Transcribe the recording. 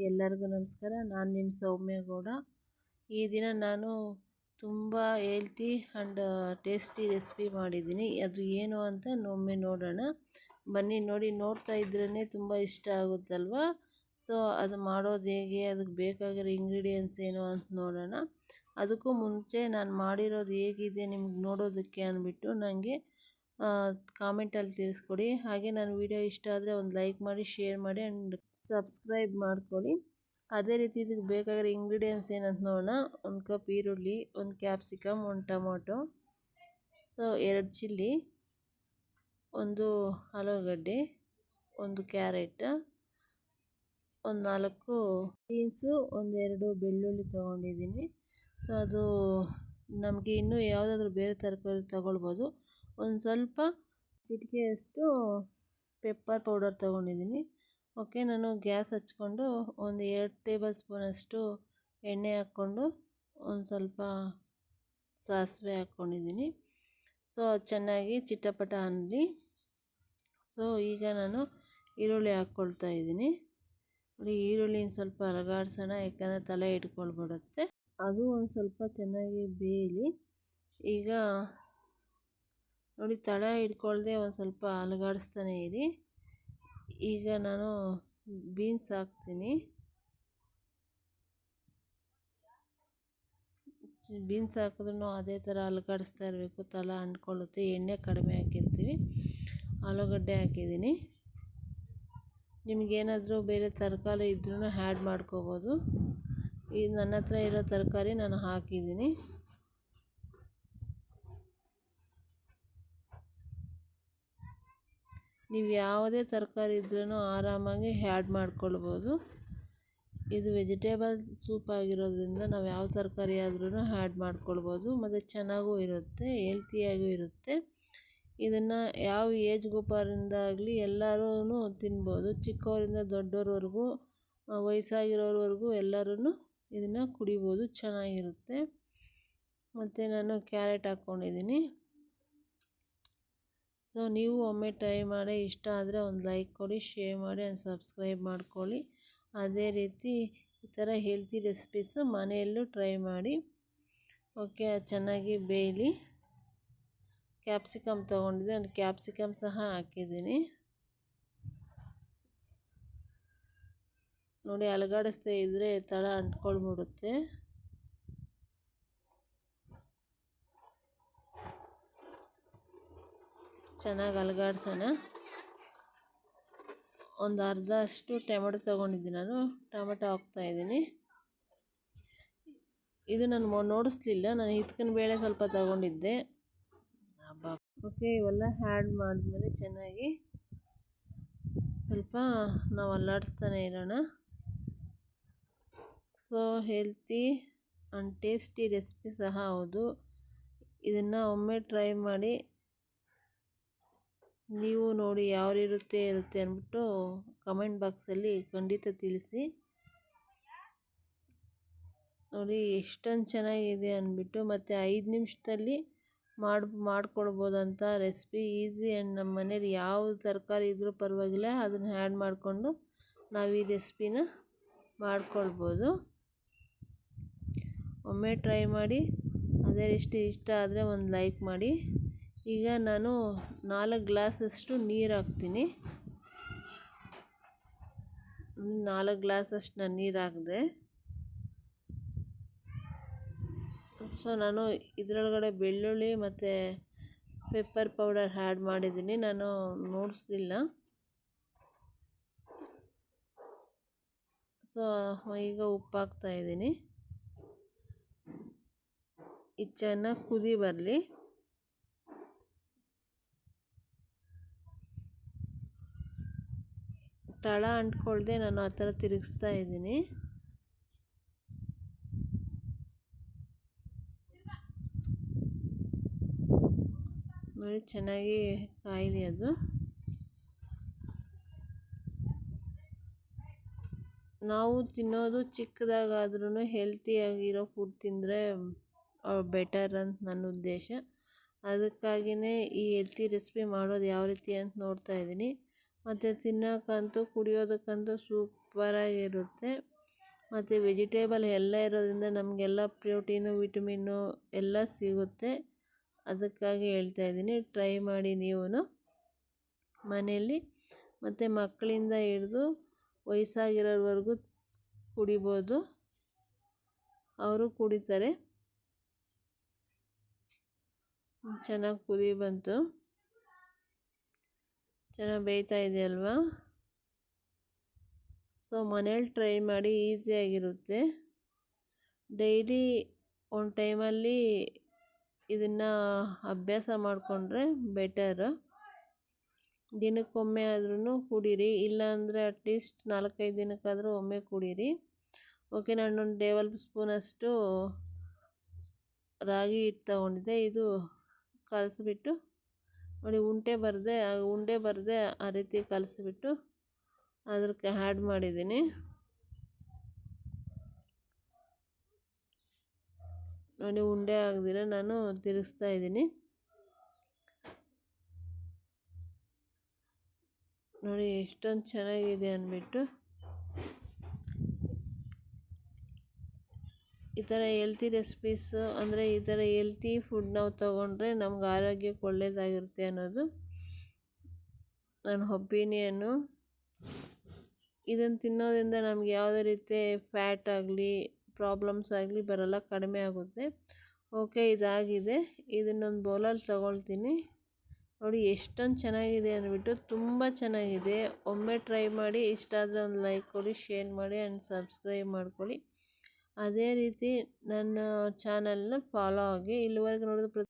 ಎಲ್ಲರಿಗೂ ನಮಸ್ಕಾರ. ನಾನು ನಿಮ್ಮ ಸೌಮ್ಯಗೌಡ. ಈ ದಿನ ನಾನು ತುಂಬ ಹೆಲ್ತಿ ಆ್ಯಂಡ್ ಟೇಸ್ಟಿ ರೆಸಿಪಿ ಮಾಡಿದ್ದೀನಿ. ಅದು ಏನು ಅಂತ ಒಮ್ಮೆ ನೋಡೋಣ ಬನ್ನಿ. ನೋಡ್ತಾ ಇದ್ರೇ ತುಂಬ ಇಷ್ಟ ಆಗುತ್ತಲ್ವ. ಸೊ ಅದು ಮಾಡೋದು ಹೇಗೆ, ಅದಕ್ಕೆ ಬೇಕಾಗಿರೋ ಇಂಗ್ರೀಡಿಯೆಂಟ್ಸ್ ಏನು ಅಂತ ನೋಡೋಣ. ಅದಕ್ಕೂ ಮುಂಚೆ ನಾನು ಮಾಡಿರೋದು ಹೇಗಿದೆ ನಿಮ್ಗೆ ನೋಡೋದಕ್ಕೆ ಅಂದ್ಬಿಟ್ಟು ನನಗೆ ಕಾಮೆಂಟಲ್ಲಿ ತಿಳಿಸ್ಕೊಡಿ. ಹಾಗೆ ನನ್ನ ವಿಡಿಯೋ ಇಷ್ಟ ಆದರೆ ಒಂದು ಲೈಕ್ ಮಾಡಿ, ಶೇರ್ ಮಾಡಿ ಆ್ಯಂಡ್ ಸಬ್ಸ್ಕ್ರೈಬ್ ಮಾಡ್ಕೊಳ್ಳಿ. ಅದೇ ರೀತಿ ಇದಕ್ಕೆ ಬೇಕಾಗಿರೋ ಇಂಗ್ರೀಡಿಯೆಂಟ್ಸ್ ಏನಂತ ನೋಡೋಣ. ಒಂದು ಕಪ್ ಈರುಳ್ಳಿ, ಒಂದು ಕ್ಯಾಪ್ಸಿಕಮ್, ಒಂದು ಟೊಮೊಟೊ, ಸೊ 2 ಚಿಲ್ಲಿ, ಒಂದು ಆಲೂಗಡ್ಡೆ, ಒಂದು ಕ್ಯಾರೆಟ್, ಒಂದು 4 ಬೀನ್ಸು, ಒಂದು 2 ಬೆಳ್ಳುಳ್ಳಿ ತೊಗೊಂಡಿದ್ದೀನಿ. ಸೊ ಅದು ನಮಗೆ ಇನ್ನೂ ಯಾವುದಾದ್ರೂ ಬೇರೆ ತರಕಾರಿ ತಗೊಳ್ಬೋದು. ಒಂದು ಸ್ವಲ್ಪ ಚಿಟಿಕೆಯಷ್ಟು ಪೆಪ್ಪರ್ ಪೌಡರ್ ತೊಗೊಂಡಿದ್ದೀನಿ. ಓಕೆ, ನಾನು ಗ್ಯಾಸ್ ಹಚ್ಕೊಂಡು ಒಂದು 2 ಟೇಬಲ್ ಸ್ಪೂನಷ್ಟು ಎಣ್ಣೆ ಹಾಕ್ಕೊಂಡು ಒಂದು ಸ್ವಲ್ಪ ಸಾಸಿವೆ ಹಾಕ್ಕೊಂಡಿದ್ದೀನಿ. ಸೊ ಅದು ಚೆನ್ನಾಗಿ ಚಿಟಪಟ ಅನ್ನಲಿ. ಸೊ ಈಗ ನಾನು ಈರುಳ್ಳಿ ಹಾಕ್ಕೊಳ್ತಾ ಇದ್ದೀನಿ. ನೋಡಿ, ಈರುಳ್ಳಿನ ಸ್ವಲ್ಪ ಅಲಗಾಡ್ಸೋಣ, ಯಾಕಂದರೆ ತಲೆ ಇಟ್ಕೊಳ್ಬಿಡುತ್ತೆ. ಅದು ಒಂದು ಸ್ವಲ್ಪ ಚೆನ್ನಾಗಿ ಬೇಯಲಿ. ಈಗ ನೋಡಿ, ತಲೆ ಇಟ್ಕೊಳ್ದೆ ಒಂದು ಸ್ವಲ್ಪ ಅಲಗಾಡಿಸ್ತಾನೆ ಇರಿ. ಈಗ ನಾನು ಬೀನ್ಸ್ ಹಾಕ್ತೀನಿ. ಬೀನ್ಸ್ ಹಾಕಿದ್ರೂ ಅದೇ ಥರ ಅಲುಗಾಡಿಸ್ತಾ ಇರಬೇಕು, ತಲೆ ಅಂಟ್ಕೊಳ್ಳುತ್ತೆ. ಎಣ್ಣೆ ಕಡಿಮೆ ಹಾಕಿರ್ತೀವಿ. ಆಲೂಗಡ್ಡೆ ಹಾಕಿದ್ದೀನಿ. ನಿಮಗೇನಾದರೂ ಬೇರೆ ತರಕಾರಿ ಇದ್ರೂ ಆ್ಯಡ್ ಮಾಡ್ಕೋಬೋದು. ಈಗ ನನ್ನ ಹತ್ರ ಇರೋ ತರಕಾರಿ ನಾನು ಹಾಕಿದ್ದೀನಿ. ನೀವು ಯಾವುದೇ ತರಕಾರಿ ಇದ್ರೂ ಆರಾಮಾಗಿ ಆ್ಯಡ್ ಮಾಡ್ಕೊಳ್ಬೋದು. ಇದು ವೆಜಿಟೇಬಲ್ ಸೂಪ್ ಆಗಿರೋದ್ರಿಂದ ನಾವು ಯಾವ ತರಕಾರಿ ಆದ್ರೂ ಆ್ಯಡ್ ಮಾಡ್ಕೊಳ್ಬೋದು, ಮತ್ತು ಚೆನ್ನಾಗೂ ಇರುತ್ತೆ, ಹೆಲ್ತಿಯಾಗೂ ಇರುತ್ತೆ. ಇದನ್ನು ಯಾವ ಏಜ್ ಗ್ರೂಪರಿಂದ ಆಗಲಿ ಎಲ್ಲರೂ ತಿನ್ಬೋದು. ಚಿಕ್ಕವರಿಂದ ದೊಡ್ಡೋರವರೆಗೂ, ವಯಸ್ಸಾಗಿರೋರ್ವರೆಗೂ ಎಲ್ಲರೂ ಇದನ್ನು ಕುಡಿಬೋದು, ಚೆನ್ನಾಗಿರುತ್ತೆ. ಮತ್ತು ನಾನು ಕ್ಯಾರೆಟ್ ಹಾಕ್ಕೊಂಡಿದ್ದೀನಿ. ಸೊ ನೀವು ಒಮ್ಮೆ ಟ್ರೈ ಮಾಡಿ, ಇಷ್ಟ ಆದರೆ ಒಂದು ಲೈಕ್ ಕೊಡಿ, ಶೇರ್ ಮಾಡಿ ಆ್ಯಂಡ್ ಸಬ್ಸ್ಕ್ರೈಬ್ ಮಾಡ್ಕೊಳ್ಳಿ. ಅದೇ ರೀತಿ ಈ ಥರ ಹೆಲ್ತಿ ರೆಸಿಪೀಸು ಮನೆಯಲ್ಲೂ ಟ್ರೈ ಮಾಡಿ. ಓಕೆ, ಚೆನ್ನಾಗಿ ಬೇಯಲಿ. ಕ್ಯಾಪ್ಸಿಕಮ್ ತೊಗೊಂಡಿದ್ದೆ, ನಾನು ಕ್ಯಾಪ್ಸಿಕಮ್ ಸಹ ಹಾಕಿದ್ದೀನಿ. ನೋಡಿ, ಅಲಗಾಡಿಸ್ತಾ ಇದ್ದರೆ ತಳ ಅಂಟ್ಕೊಳ್ಬಿಡುತ್ತೆ. ಚೆನ್ನಾಗಿ ಅಲಗಾಡ್ಸೋಣ. ಒಂದು ಅರ್ಧ ಅಷ್ಟು ಟೊಮೆಟೊ ತೊಗೊಂಡಿದ್ದೀನಿ. ನಾನು ಟೊಮೆಟೊ ಹಾಕ್ತಾಯಿದ್ದೀನಿ. ಇದು ನಾನು ನೋಡಿಸ್ಲಿಲ್ಲ, ನಾನು ಹಿತ್ಕಿನ ಬೇಳೆ ಸ್ವಲ್ಪ ತೊಗೊಂಡಿದ್ದೆ. ಓಕೆ, ಇವೆಲ್ಲ ಆ್ಯಡ್ ಮಾಡಿದ್ಮೇಲೆ ಚೆನ್ನಾಗಿ ಸ್ವಲ್ಪ ನಾವು ಅಲ್ಲಾಡಿಸ್ತಾನೆ ಇರೋಣ. So healthy and tasty recipe ಸಹ ಹೌದು. ಇದನ್ನು ಒಮ್ಮೆ ಟ್ರೈ ಮಾಡಿ, ನೀವು ನೋಡಿ ಯಾವ ಇರುತ್ತೆ ಅಂದ್ಬಿಟ್ಟು ಕಮೆಂಟ್ ಬಾಕ್ಸಲ್ಲಿ ಖಂಡಿತ ತಿಳಿಸಿ. ನೋಡಿ ಎಷ್ಟೊಂದು ಚೆನ್ನಾಗಿದೆ ಅಂದ್ಬಿಟ್ಟು. ಮತ್ತು 5 ನಿಮಿಷದಲ್ಲಿ ಮಾಡ್ಕೊಳ್ಬೋದಂಥ ರೆಸಿಪಿ, ಈಸಿ. ಆ್ಯಂಡ್ ನಮ್ಮ ಮನೇಲಿ ಯಾವ ತರಕಾರಿ ಇದ್ರೂ ಪರವಾಗಿಲ್ಲ, ಅದನ್ನು ಆ್ಯಡ್ ಮಾಡಿಕೊಂಡು ನಾವು ಈ ರೆಸಿಪಿನ ಮಾಡ್ಕೊಳ್ಬೋದು. ಒಮ್ಮೆ ಟ್ರೈ ಮಾಡಿ. ಅದೇ ಇಷ್ಟ ಆದರೆ ಒಂದು ಲೈಕ್ ಮಾಡಿ. ಈಗ ನಾನು 4 ಗ್ಲಾಸಷ್ಟು ನೀರು ಹಾಕ್ತೀನಿ. 4 ಗ್ಲಾಸಷ್ಟು ನಾನು ನೀರು ಹಾಕಿದೆ. ಸೊ ನಾನು ಇದರೊಳಗಡೆ ಬೆಳ್ಳುಳ್ಳಿ ಮತ್ತು ಪೆಪ್ಪರ್ ಪೌಡರ್ ಆ್ಯಡ್ ಮಾಡಿದ್ದೀನಿ, ನಾನು ನೋಡಿಸ್ಲಿಲ್ಲ. ಸೊ ಈಗ ಉಪ್ಪು ಹಾಕ್ತಾಯಿದ್ದೀನಿ. ಇದು ಚೆನ್ನಾಗಿ ಕುದಿ ಬರಲಿ. ತಳ ಅಂಟ್ಕೊಳ್ದೆ ನಾನು ಆ ಥರ ತಿರುಗಿಸ್ತಾ ಇದ್ದೀನಿ. ನೋಡಿ, ಚೆನ್ನಾಗಿ ಕಾಯಲಿ ಅದು. ನಾವು ತಿನ್ನೋದು ಚಿಕ್ಕದಾಗಾದ್ರೂ ಹೆಲ್ತಿಯಾಗಿರೋ ಫುಡ್ ತಿಂದರೆ ಬೆಟರ್ ಅಂತ ನನ್ನ ಉದ್ದೇಶ. ಅದಕ್ಕಾಗಿಯೇ ಈ ಹೆಲ್ತಿ ರೆಸಿಪಿ ಮಾಡೋದು ಯಾವ ರೀತಿ ಅಂತ ನೋಡ್ತಾ ಇದ್ದೀನಿ. ಮತ್ತು ತಿನ್ನೋಕ್ಕಂತೂ, ಕುಡಿಯೋದಕ್ಕಂತೂ ಸೂಪರಾಗಿರುತ್ತೆ. ಮತ್ತು ವೆಜಿಟೇಬಲ್ ಎಲ್ಲ ಇರೋದ್ರಿಂದ ನಮಗೆಲ್ಲ ಪ್ರೋಟೀನು ವಿಟಮಿನ್ನು ಎಲ್ಲ ಸಿಗುತ್ತೆ. ಅದಕ್ಕಾಗಿ ಹೇಳ್ತಾ ಇದ್ದೀನಿ, ಟ್ರೈ ಮಾಡಿ ನೀವು ಮನೆಯಲ್ಲಿ. ಮತ್ತು ಮಕ್ಕಳಿಂದ ಹಿಡಿದು ವಯಸ್ಸಾಗಿರೋವರೆಗೂ ಕುಡಿಬೋದು, ಅವರು ಕುಡಿತಾರೆ. ಚೆನ್ನಾಗಿ ಕುದಿ ಬಂತು, ಚೆನ್ನಾಗಿ ಬೇಯ್ತಾ ಇದೆ ಅಲ್ವಾ. ಸೊ ಮನೇಲಿ ಟ್ರೈ ಮಾಡಿ, ಈಸಿಯಾಗಿರುತ್ತೆ. ಡೈಲಿ ಒಂದು ಟೈಮಲ್ಲಿ ಇದನ್ನು ಅಭ್ಯಾಸ ಮಾಡಿಕೊಂಡ್ರೆ ಬೆಟರ್. ದಿನಕ್ಕೊಮ್ಮೆ ಆದ್ರೂ ಕುಡೀರಿ, ಇಲ್ಲಾಂದರೆ ಅಟ್ಲೀಸ್ಟ್ 4-5 ದಿನಕ್ಕಾದರೂ ಒಮ್ಮೆ ಕುಡೀರಿ. ಓಕೆ, ನಾನೊಂದು 2 ಸ್ಪೂನಷ್ಟು ರಾಗಿ ಹಿಟ್ಟು ತೊಗೊಂಡಿದ್ದೆ. ಇದು ಕಲಸಿಬಿಟ್ಟು ನೋಡಿ, ಉಂಡೆ ಬರದೆ ಆ ರೀತಿ ಕಲಸಿಬಿಟ್ಟು ಅದಕ್ಕೆ ಆ್ಯಡ್ ಮಾಡಿದ್ದೀನಿ. ನೋಡಿ, ಉಂಡೆ ಆಗದಿರ ನಾನು ತಿರುಗಿಸ್ತಾ ಇದ್ದೀನಿ. ನೋಡಿ ಎಷ್ಟೊಂದು ಚೆನ್ನಾಗಿದೆ ಅಂದ್ಬಿಟ್ಟು. ಈ ಥರ ಹೆಲ್ತಿ ರೆಸಿಪೀಸ್ ಅಂದರೆ ಈ ಥರ ಹೆಲ್ತಿ ಫುಡ್ ನಾವು ತೊಗೊಂಡ್ರೆ ನಮ್ಗೆ ಆರೋಗ್ಯಕ್ಕೆ ಒಳ್ಳೆಯದಾಗಿರುತ್ತೆ ಅನ್ನೋದು ನನ್ನ ಒಪಿನಿಯನ್ನು. ಇದನ್ನು ತಿನ್ನೋದ್ರಿಂದ ನಮ್ಗೆ ಯಾವುದೇ ರೀತಿ ಫ್ಯಾಟ್ ಆಗಲಿ ಪ್ರಾಬ್ಲಮ್ಸ್ ಆಗಲಿ ಬರೋಲ್ಲ, ಕಡಿಮೆ ಆಗುತ್ತೆ. ಓಕೆ, ಇದಾಗಿದೆ. ಇದನ್ನೊಂದು ಬೌಲಲ್ಲಿ ತಗೊಳ್ತೀನಿ. ನೋಡಿ ಎಷ್ಟೊಂದು ಚೆನ್ನಾಗಿದೆ ಅಂದ್ಬಿಟ್ಟು, ತುಂಬ ಚೆನ್ನಾಗಿದೆ. ಒಮ್ಮೆ ಟ್ರೈ ಮಾಡಿ, ಇಷ್ಟ ಆದರೆ ಒಂದು ಲೈಕ್ ಕೊಡಿ, ಶೇರ್ ಮಾಡಿ ಆ್ಯಂಡ್ ಸಬ್ಸ್ಕ್ರೈಬ್ ಮಾಡ್ಕೊಳ್ಳಿ. ಅದೇ ರೀತಿ ನನ್ನ ಚಾನಲ್ನ ಫಾಲೋ ಆಗಿ. ಇಲ್ಲಿವರೆಗೂ ನೋಡಿದ